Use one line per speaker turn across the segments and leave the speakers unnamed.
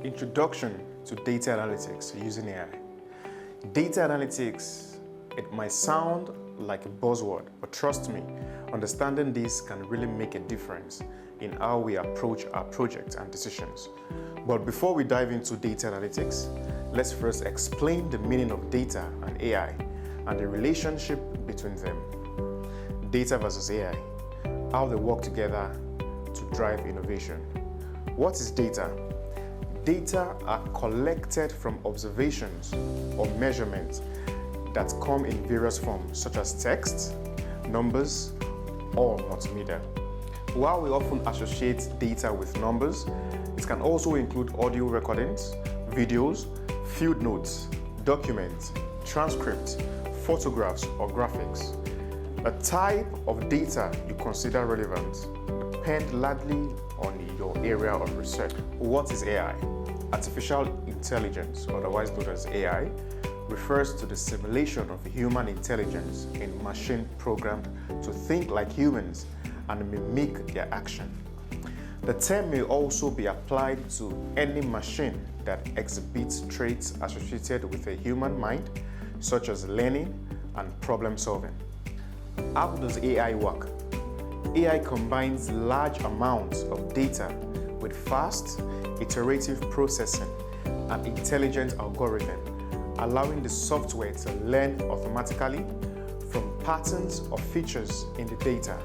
Introduction to data analytics using AI. Data analytics, it might sound like a buzzword, but trust me, understanding this can really make a difference in how we approach our projects and decisions. But before we dive into data analytics, let's first explain the meaning of data and AI and the relationship between them. Data versus AI, how they work together to drive innovation. What is data? Data are collected from observations or measurements that come in various forms, such as text, numbers, or multimedia. While we often associate data with numbers, it can also include audio recordings, videos, field notes, documents, transcripts, photographs, or graphics. The type of data you consider relevant depends largely on your area of research. What is AI? Artificial intelligence, otherwise known as AI, refers to the simulation of human intelligence in machine programmed to think like humans and mimic their action. The term may also be applied to any machine that exhibits traits associated with a human mind, such as learning and problem solving. How does AI work? AI combines large amounts of data with fast, iterative processing and intelligent algorithm, allowing the software to learn automatically from patterns or features in the data.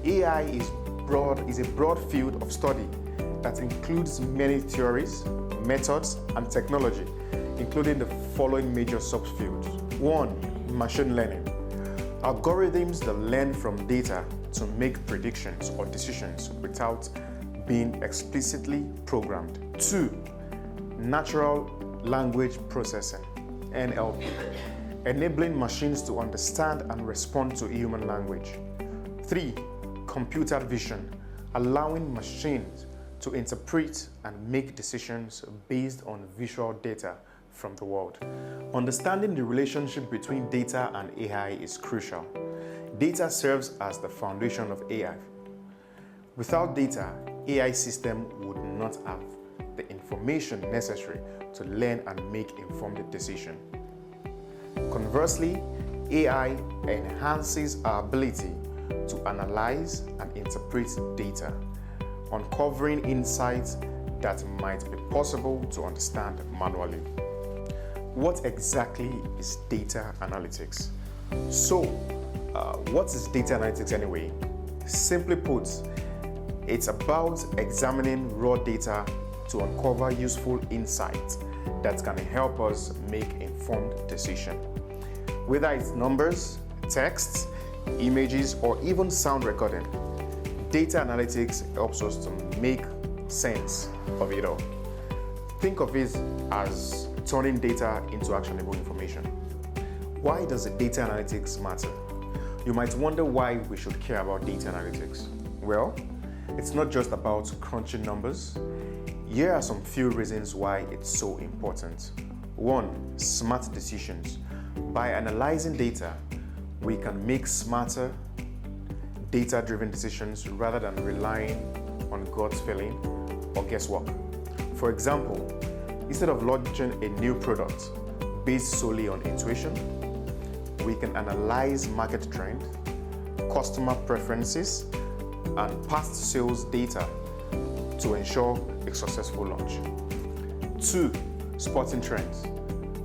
AI is a broad field of study that includes many theories, methods, and technology, including the following major subfields. 1. Machine learning. Algorithms that learn from data to make predictions or decisions without being explicitly programmed. 2. Natural language processing, NLP, enabling machines to understand and respond to human language. 3. Computer vision, allowing machines to interpret and make decisions based on visual data from the world. Understanding the relationship between data and AI is crucial. Data serves as the foundation of AI. Without data, AI system would not have the information necessary to learn and make informed decisions. Conversely, AI enhances our ability to analyze and interpret data, uncovering insights that might be possible to understand manually. What exactly is data analytics? So, what is data analytics anyway? Simply put, it's about examining raw data to uncover useful insights that can help us make informed decisions. Whether it's numbers, text, images, or even sound recording, data analytics helps us to make sense of it all. Think of it as turning data into actionable information. Why does data analytics matter? You might wonder why we should care about data analytics. Well, it's not just about crunching numbers. Here are some few reasons why it's so important. 1. Smart decisions. By analyzing data, we can make smarter, data-driven decisions rather than relying on gut feeling or guesswork. For example, instead of launching a new product based solely on intuition, we can analyze market trend, customer preferences, and past sales data to ensure a successful launch. 2. Spotting trends.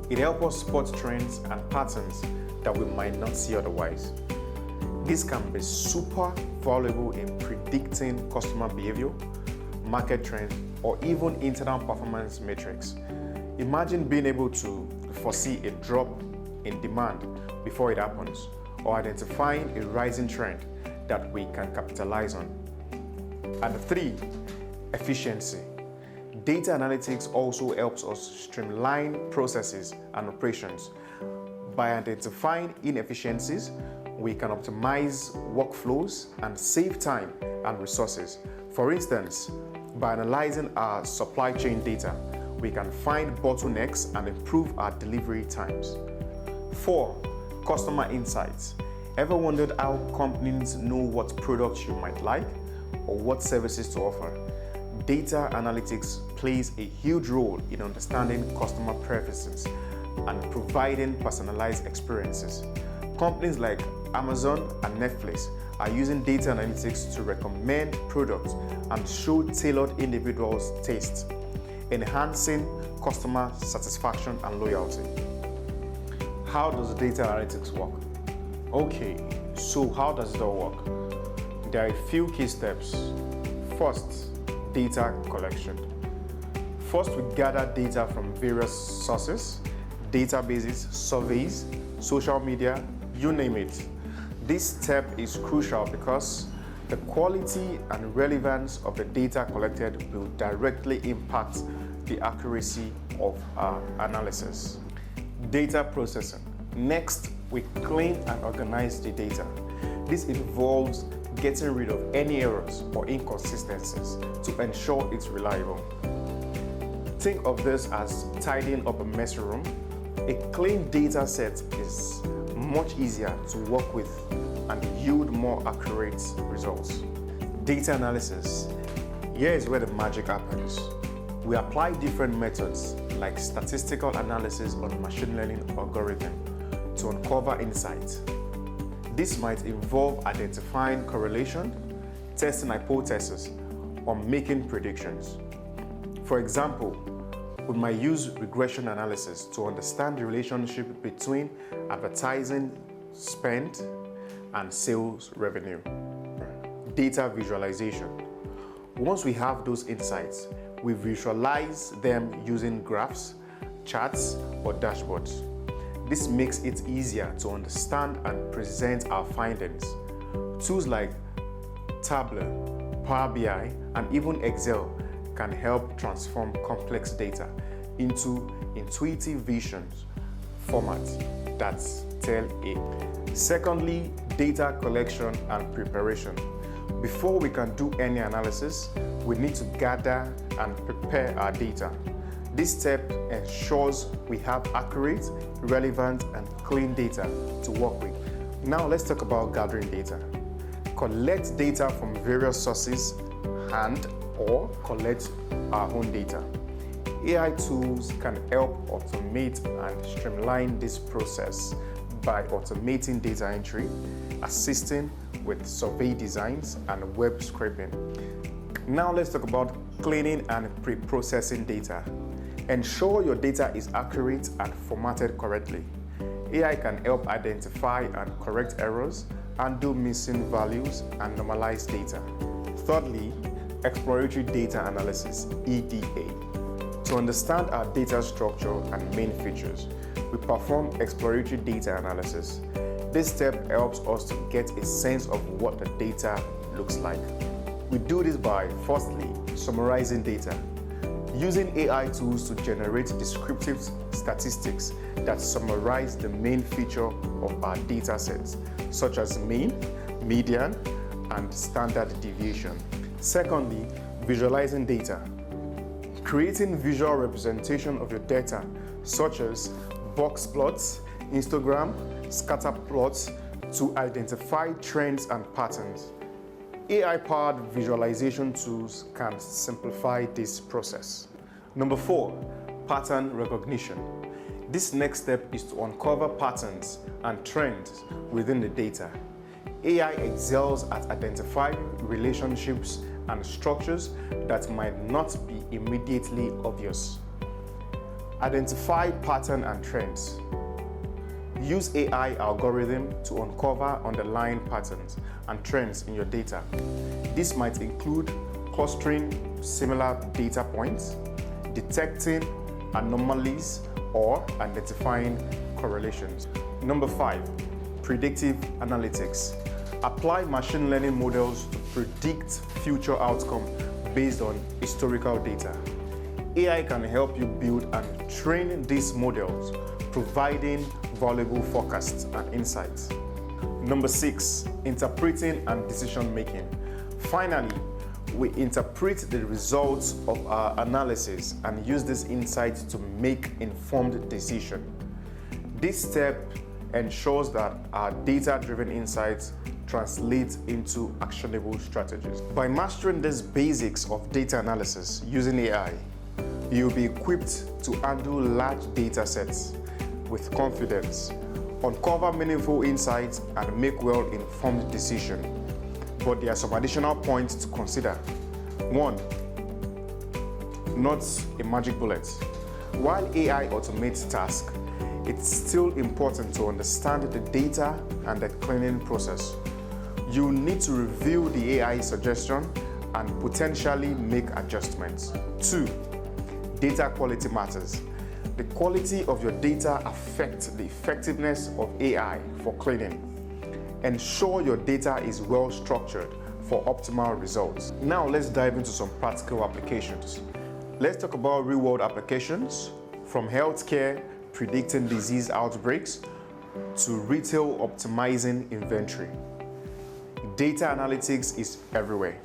It helps us spot trends and patterns that we might not see otherwise. This can be super valuable in predicting customer behavior, market trends, or even internal performance metrics. Imagine being able to foresee a drop in demand before it happens, or identifying a rising trend that we can capitalize on. And 3. Efficiency. Data analytics also helps us streamline processes and operations. By identifying inefficiencies, we can optimize workflows and save time and resources. For instance, by analyzing our supply chain data, we can find bottlenecks and improve our delivery times. 4. Customer insights. Ever wondered how companies know what products you might like or what services to offer? data analytics plays a huge role in understanding customer preferences and providing personalized experiences. Companies like Amazon and Netflix are using data analytics to recommend products and show tailored individuals' tastes, enhancing customer satisfaction and loyalty. How does data analytics work? Okay, so how does it all work? There are a few key steps. First, data collection. First, we gather data from various sources, databases, surveys, social media, you name it. This step is crucial because the quality and relevance of the data collected will directly impact the accuracy of our analysis. Data processing. Next, we clean and organize the data. This involves getting rid of any errors or inconsistencies to ensure it's reliable. Think of this as tidying up a messy room. A clean data set is much easier to work with and yield more accurate results. Data analysis. Here is where the magic happens. We apply different methods like statistical analysis on machine learning algorithm to uncover insights. This might involve identifying correlation, testing hypotheses, or making predictions. For example, we might use regression analysis to understand the relationship between advertising spend and sales revenue. Data visualization. Once we have those insights, we visualize them using graphs, charts, or dashboards. This makes it easier to understand and present our findings. Tools like Tableau, Power BI, and even Excel can help transform complex data into intuitive visions formats that tell a. Secondly, data collection and preparation. Before we can do any analysis, we need to gather and prepare our data. This step ensures we have accurate, relevant, and clean data to work with. Now let's talk about gathering data. Collect data from various sources and/or collect our own data. AI tools can help automate and streamline this process by automating data entry, assisting with survey designs, and web scraping. Now let's talk about cleaning and pre-processing data. Ensure your data is accurate and formatted correctly. AI can help identify and correct errors, undo missing values, and normalize data. Thirdly, exploratory data analysis, EDA. To understand our data structure and main features, we perform exploratory data analysis. This step helps us to get a sense of what the data looks like. We do this by, firstly, summarizing data. Using AI tools to generate descriptive statistics that summarize the main feature of our data sets, such as mean, median, and standard deviation. Secondly, visualizing data. Creating visual representation of your data, such as box plots, histogram, scatter plots, to identify trends and patterns. AI-powered visualization tools can simplify this process. Number 4, pattern recognition. This next step is to uncover patterns and trends within the data. AI excels at identifying relationships and structures that might not be immediately obvious. Identify pattern and trends. Use AI algorithm to uncover underlying patterns and trends in your data. This might include clustering similar data points, detecting anomalies, or identifying correlations. Number 5, predictive analytics. Apply machine learning models to predict future outcomes based on historical data. AI can help you build and train these models, providing valuable forecasts and insights. Number 6, interpreting and decision making. Finally, we interpret the results of our analysis and use these insights to make informed decisions. This step ensures that our data-driven insights translate into actionable strategies. By mastering these basics of data analysis using AI, you'll be equipped to handle large data sets with confidence, uncover meaningful insights, and make well-informed decisions. But there are some additional points to consider. 1. Not a magic bullet. While AI automates tasks, it's still important to understand the data and the cleaning process. You need to review the AI suggestion and potentially make adjustments. 2. Data quality matters. The quality of your data affects the effectiveness of AI for cleaning. Ensure your data is well structured for optimal results. Now let's dive into some practical applications. Let's talk about real-world applications, from healthcare predicting disease outbreaks to retail optimizing inventory. Data analytics is everywhere.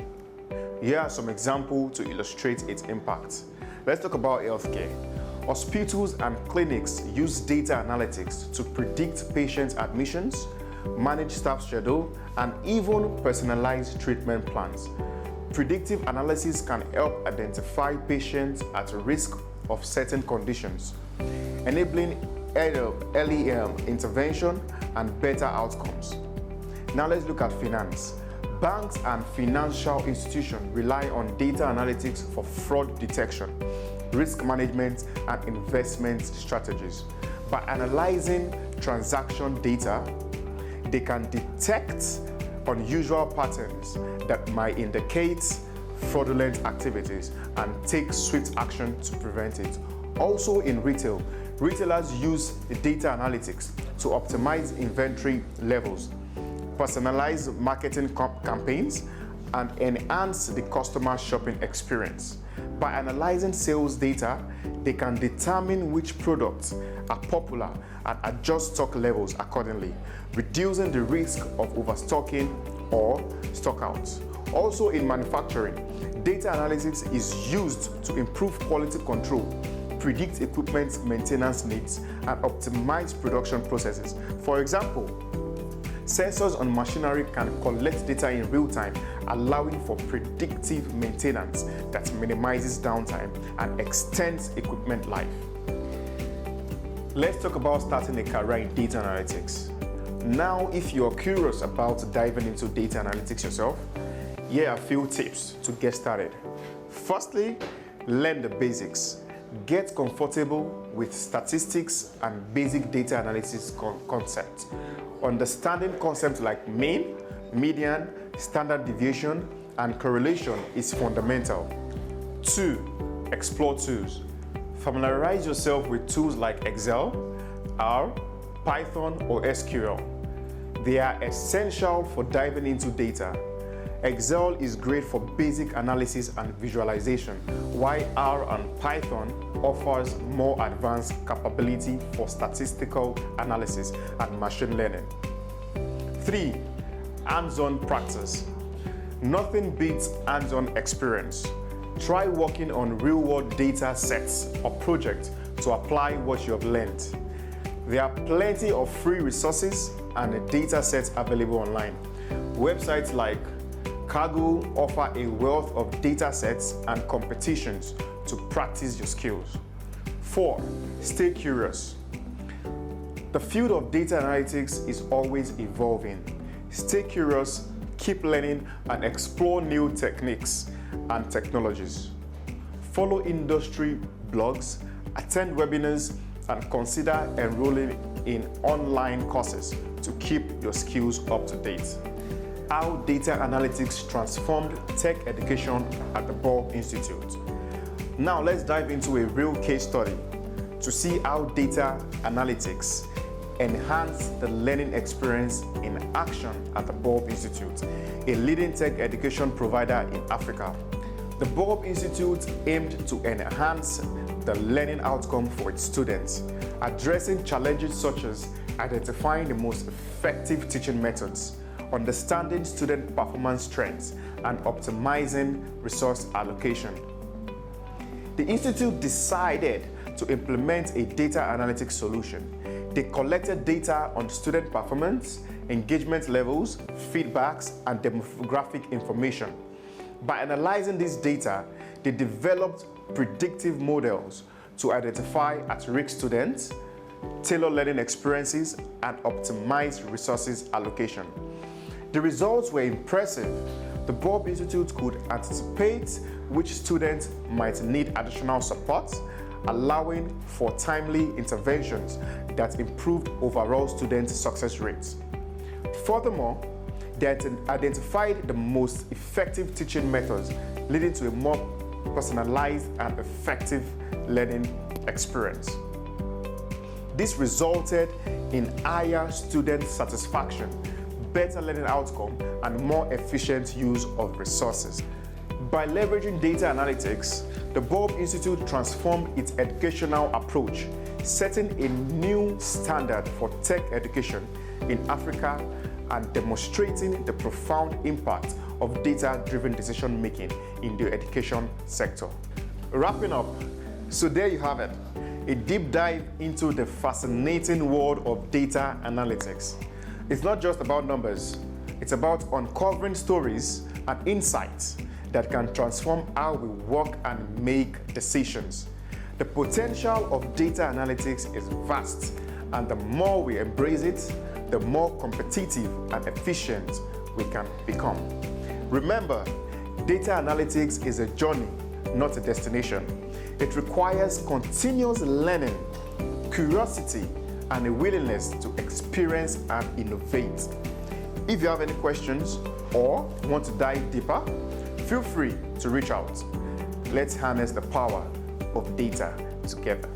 Here are some examples to illustrate its impact. Let's talk about healthcare. Hospitals and clinics use data analytics to predict patient admissions, manage staff schedule, and even personalize treatment plans. Predictive analysis can help identify patients at risk of certain conditions, enabling early intervention and better outcomes. Now let's look at finance. Banks and financial institutions rely on data analytics for fraud detection, risk management, and investment strategies. By analyzing transaction data, they can detect unusual patterns that might indicate fraudulent activities and take swift action to prevent it. Also in retail, retailers use data analytics to optimize inventory levels, personalize marketing campaigns, and enhance the customer shopping experience. By analyzing sales data, they can determine which products are popular and adjust stock levels accordingly, reducing the risk of overstocking or stockouts. Also in manufacturing, data analytics is used to improve quality control, predict equipment maintenance needs, and optimize production processes. For example, sensors on machinery can collect data in real time, allowing for predictive maintenance that minimizes downtime and extends equipment life. Let's talk about starting a career in data analytics. Now, if you're curious about diving into data analytics yourself, here are a few tips to get started. Firstly, learn the basics. Get comfortable with statistics and basic data analysis concepts. Understanding concepts like mean, median, standard deviation, and correlation is fundamental. 2. Explore tools. Familiarize yourself with tools like Excel, R, Python, or SQL. They are essential for diving into data. Excel is great for basic analysis and visualization, while R and Python offers more advanced capability for statistical analysis and machine learning. 3. Hands-on practice. Nothing beats hands-on experience. Try working on real-world data sets or projects to apply what you have learned. There are plenty of free resources and data sets available online. Websites like Kaggle offer a wealth of data sets and competitions to practice your skills. 4. Stay curious. The field of data analytics is always evolving. Stay curious, keep learning, and explore new techniques and technologies. Follow industry blogs, attend webinars, and consider enrolling in online courses to keep your skills up to date. How data analytics transformed tech education at the Bob Institute. Now let's dive into a real case study to see how data analytics enhance the learning experience in action at the Bob Institute, a leading tech education provider in Africa. The Bob Institute aimed to enhance the learning outcome for its students, addressing challenges such as identifying the most effective teaching methods, understanding student performance trends, and optimizing resource allocation. The Institute decided to implement a data analytics solution. They collected data on student performance, engagement levels, feedbacks, and demographic information. By analyzing this data, they developed predictive models to identify at-risk students, tailor learning experiences, and optimize resources allocation. The results were impressive. The Bob Institute could anticipate which students might need additional support, allowing for timely interventions that improved overall student success rates. Furthermore, they identified the most effective teaching methods, leading to a more personalized and effective learning experience. This resulted in higher student satisfaction, better learning outcome, and more efficient use of resources. By leveraging data analytics, the Bob Institute transformed its educational approach, setting a new standard for tech education in Africa and demonstrating the profound impact of data-driven decision-making in the education sector. Wrapping up, so there you have it, a deep dive into the fascinating world of data analytics. It's not just about numbers, it's about uncovering stories and insights that can transform how we work and make decisions. The potential of data analytics is vast, and the more we embrace it, the more competitive and efficient we can become. Remember, data analytics is a journey, not a destination. It requires continuous learning, curiosity, and a willingness to experience and innovate. If you have any questions or want to dive deeper, feel free to reach out. Let's harness the power of data together.